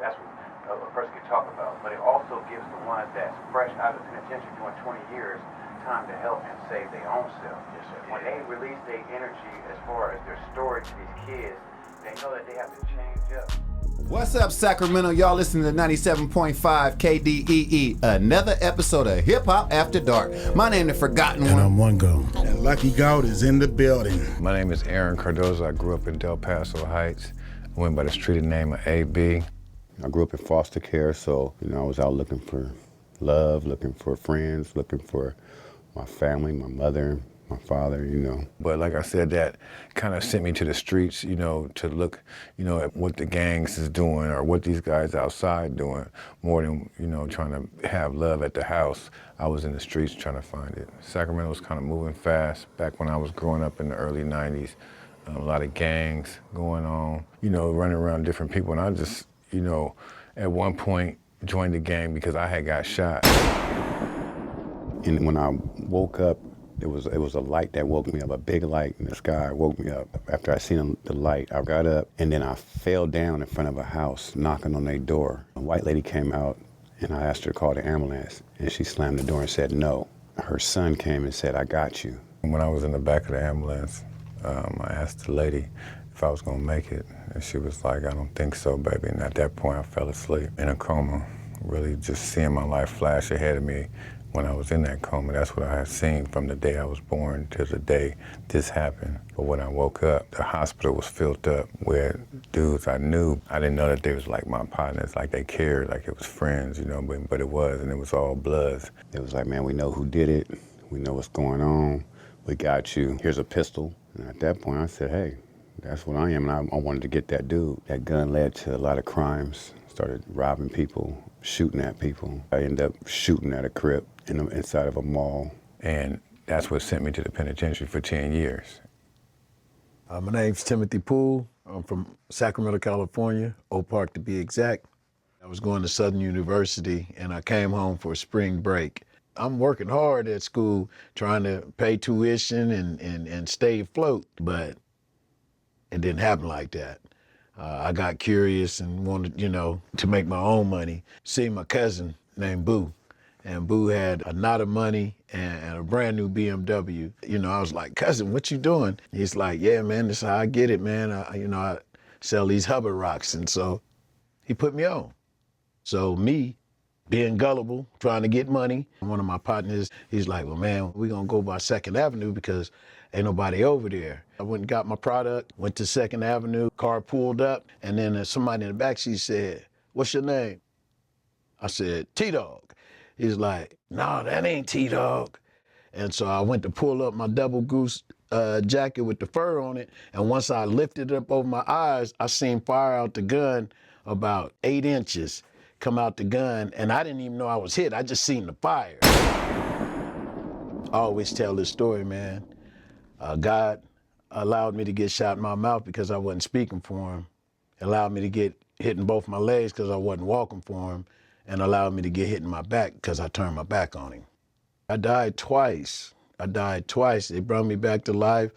That's what a person can talk about. But it also gives the ones that's fresh out of the penitentiary doing 20 years time to help and save their own self. Yes, sir. When they release their energy as far as their story to these kids, they know that they have to change up. What's up, Sacramento? Y'all listening to 97.5 KDEE. Another episode of Hip Hop After Dark. My name is Forgotten One. And I'm One Go. And Lucky Goat is in the building. My name is Aaron Cardozo. I grew up in Del Paso Heights. I went by the street name of AB. I grew up in foster care, so, I was out looking for love, looking for friends, looking for my family, my mother, my father, But like I said, that kind of sent me to the streets, to look, at what the gangs is doing or what these guys outside doing, more than, trying to have love at the house. I was in the streets trying to find it. Sacramento was kind of moving fast back when I was growing up in the early 90s. A lot of gangs going on, running around different people. And I just, at one point joined the gang because I had got shot. And when I woke up, it was a light that woke me up, a big light in the sky woke me up. After I seen the light, I got up and then I fell down in front of a house knocking on their door. A white lady came out and I asked her to call the ambulance and she slammed the door and said no. Her son came and said, "I got you." When I was in the back of the ambulance, I asked the lady if I was gonna make it, and she was like, "I don't think so, baby." And at that point, I fell asleep in a coma, really just seeing my life flash ahead of me. When I was in that coma, that's what I had seen from the day I was born to the day this happened. But when I woke up, the hospital was filled up with dudes I knew. I didn't know that they was like my partners, like they cared, like it was friends, but it was, and it was all bloods. It was like, man, we know who did it. We know what's going on. We got you. Here's a pistol. And at that point, I said, hey, that's what I am. And I wanted to get that dude. That gun led to a lot of crimes. Started robbing people, shooting at people. I ended up shooting at a crib inside of a mall. And that's what sent me to the penitentiary for 10 years. My name's Timothy Poole. I'm from Sacramento, California, Oak Park to be exact. I was going to Southern University and I came home for a spring break. I'm working hard at school, trying to pay tuition and stay afloat, but it didn't happen like that. I got curious and wanted, to make my own money. See my cousin named Boo, and Boo had a knot of money and a brand new BMW. I was like, "Cousin, what you doing?" He's like, "Yeah, man, this is how I get it, man. I sell these Hubbard rocks." And so he put me on. So me, being gullible, trying to get money, one of my partners, he's like, "Well, man, we're gonna go by 2nd Avenue because ain't nobody over there." I went and got my product, went to 2nd Avenue, car pulled up, and then somebody in the backseat said, "What's your name?" I said, "T-Dog." He's like, "No, that ain't T-Dog." And so I went to pull up my double goose jacket with the fur on it, and once I lifted it up over my eyes, I seen fire out the gun about 8 inches come out the gun, and I didn't even know I was hit. I just seen the fire. I always tell this story, man. God allowed me to get shot in my mouth because I wasn't speaking for him. Allowed me to get hit in both my legs because I wasn't walking for him, and allowed me to get hit in my back because I turned my back on him. I died twice. They brought me back to life,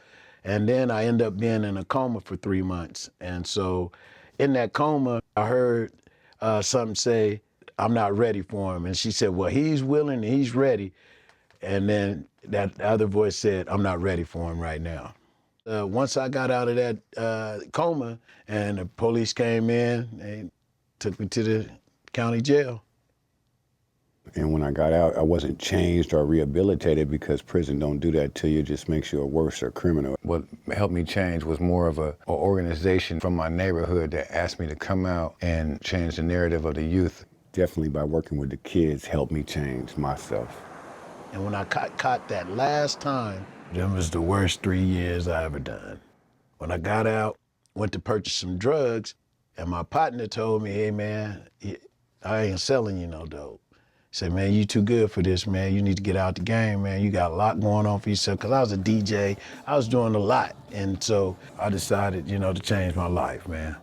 and then I ended up being in a coma for 3 months. And so in that coma, I heard something say, "I'm not ready for him." And she said, "Well, he's willing and he's ready." And then that other voice said, "I'm not ready for him right now." Once I got out of that coma and the police came in, they took me to the county jail. And when I got out, I wasn't changed or rehabilitated because prison don't do that to you. It just makes you a worse criminal. What helped me change was more of an organization from my neighborhood that asked me to come out and change the narrative of the youth. Definitely by working with the kids helped me change myself. And when I caught that last time, them was the worst 3 years I ever done. When I got out, went to purchase some drugs, and my partner told me, "Hey, man, I ain't selling you no dope." He said, "Man, you too good for this, man. You need to get out the game, man. You got a lot going on for yourself." Because I was a DJ, I was doing a lot. And so I decided, to change my life, man.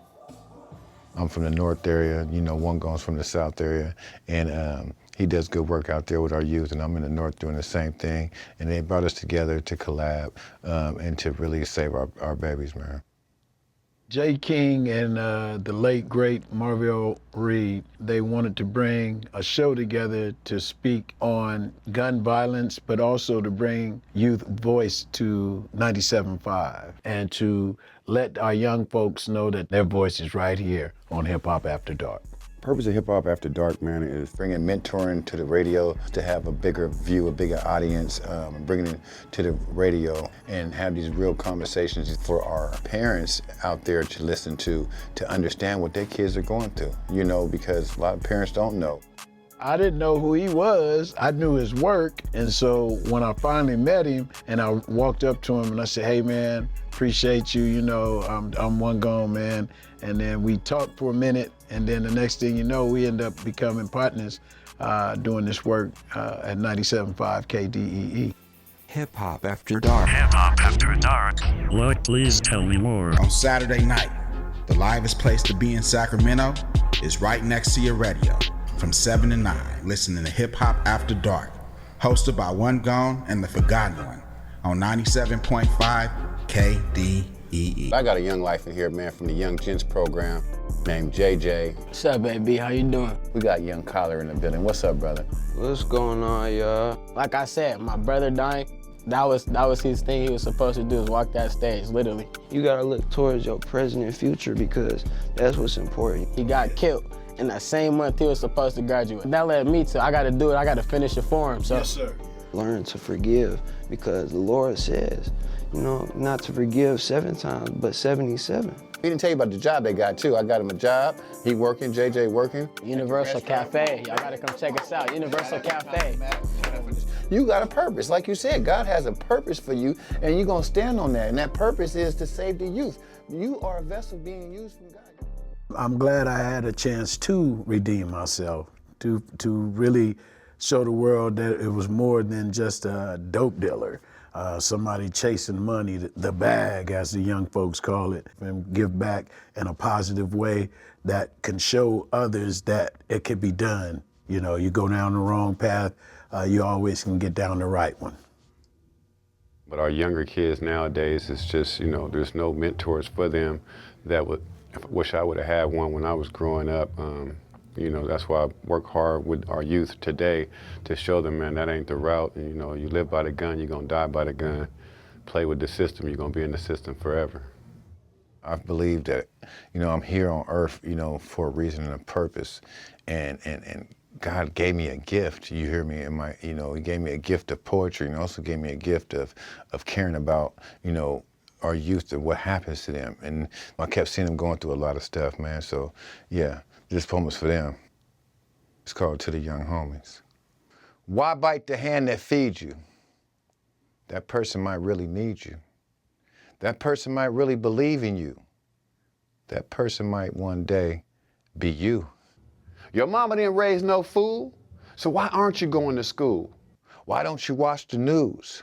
I'm from the north area, One Gone's from the south area, and he does good work out there with our youth, and I'm in the north doing the same thing. And they brought us together to collab and to really save our babies, man. Jay King and the late, great Marvell Reed, they wanted to bring a show together to speak on gun violence, but also to bring youth voice to 97.5 and to let our young folks know that their voice is right here on Hip Hop After Dark. Purpose of Hip Hop After Dark, man, is bringing mentoring to the radio to have a bigger view, a bigger audience, bringing it to the radio and have these real conversations for our parents out there to listen to understand what their kids are going through, you know, because a lot of parents don't know. I didn't know who he was. I knew his work. And so when I finally met him and I walked up to him and I said, hey man, appreciate you, you know, I'm one gone, man. And then we talked for a minute, and then the next thing you know, we end up becoming partners doing this work at 97.5 KDEE. Hip Hop After Dark. Hip Hop After Dark. What? Please tell me more. On Saturday night, the livest place to be in Sacramento is right next to your radio. From 7 to 9, listening to Hip Hop After Dark, hosted by One Gone and the Forgotten One on 97.5 KDEE. I got a young life in here, man, from the Young Gents program named JJ. What's up, baby? How you doing? We got Young Collar in the building. What's up, brother? What's going on, y'all? Like I said, my brother dying, that was his thing he was supposed to do, is walk that stage, literally. You gotta look towards your present and future because that's what's important. He got killed in that same month he was supposed to graduate. That led me to, I gotta do it, I gotta finish it for him, so. Yes, sir. Learn to forgive because the Lord says, you know, not to forgive 7 times, but 77. He didn't tell you about the job they got, too. I got him a job. He working, JJ working. Universal Cafe, y'all gotta come check us out, Universal Cafe. You got a purpose. Like you said, God has a purpose for you, and you're gonna stand on that. And that purpose is to save the youth. You are a vessel being used from God. I'm glad I had a chance to redeem myself, to really show the world that it was more than just a dope dealer, somebody chasing money, the bag, as the young folks call it, and give back in a positive way that can show others that it can be done. You know, you go down the wrong path, you always can get down the right one. But our younger kids nowadays, it's just, you know, there's no mentors for them that would, I wish I would have had one when I was growing up. You know, that's why I work hard with our youth today to show them, man, that ain't the route. And, you know, you live by the gun, you're gonna die by the gun. Play with the system, you're gonna be in the system forever. I believe that, you know, I'm here on earth, you know, for a reason and a purpose. And God gave me a gift, you hear me, you know, he gave me a gift of poetry and also gave me a gift of caring about, you know, our youth and what happens to them. And I kept seeing them going through a lot of stuff, man. So, yeah, this poem is for them. It's called To the Young Homies. Why bite the hand that feeds you? That person might really need you. That person might really believe in you. That person might one day be you. Your mama didn't raise no fool, so why aren't you going to school? Why don't you watch the news?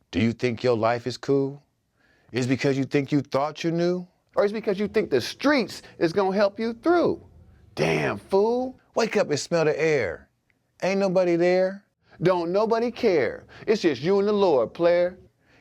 Do you think your life is cool? Is it because you think you thought you knew? Or is it because you think the streets is gonna help you through? Damn, fool. Wake up and smell the air. Ain't nobody there. Don't nobody care. It's just you and the Lord, player.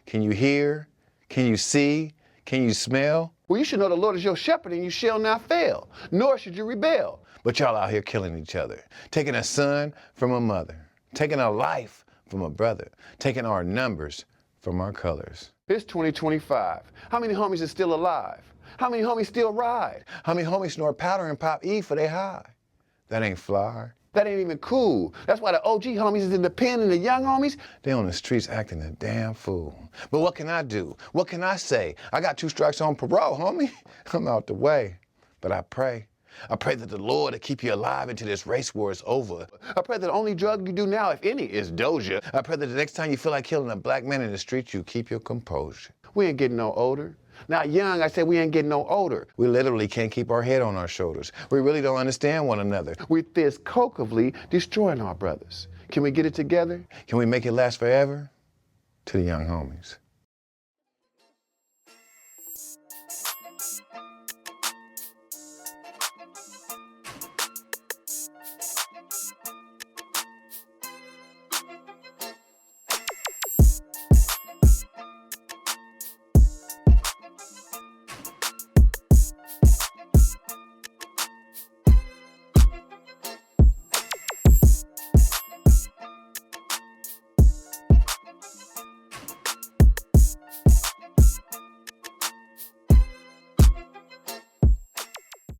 Can you hear? Can you see? Can you smell? Well, you should know the Lord is your shepherd and you shall not fail, nor should you rebel. But y'all out here killing each other, taking a son from a mother, taking a life from a brother, taking our numbers from our colors. It's 2025. How many homies is still alive? How many homies still ride? How many homies snort powder and pop E for they high? That ain't fly. That ain't even cool. That's why the OG homies is in the pen and the young homies, they on the streets acting a damn fool. But what can I do? What can I say? I got 2 strikes on parole, homie. I'm out the way. But I pray that the Lord will keep you alive until this race war is over. I pray that the only drug you do now, if any, is Doja. I pray that the next time you feel like killing a black man in the street, you keep your composure. We ain't getting no older. Not young, I said we ain't getting no older. We literally can't keep our head on our shoulders. We really don't understand one another. We're cocively destroying our brothers. Can we get it together? Can we make it last forever? To the young homies.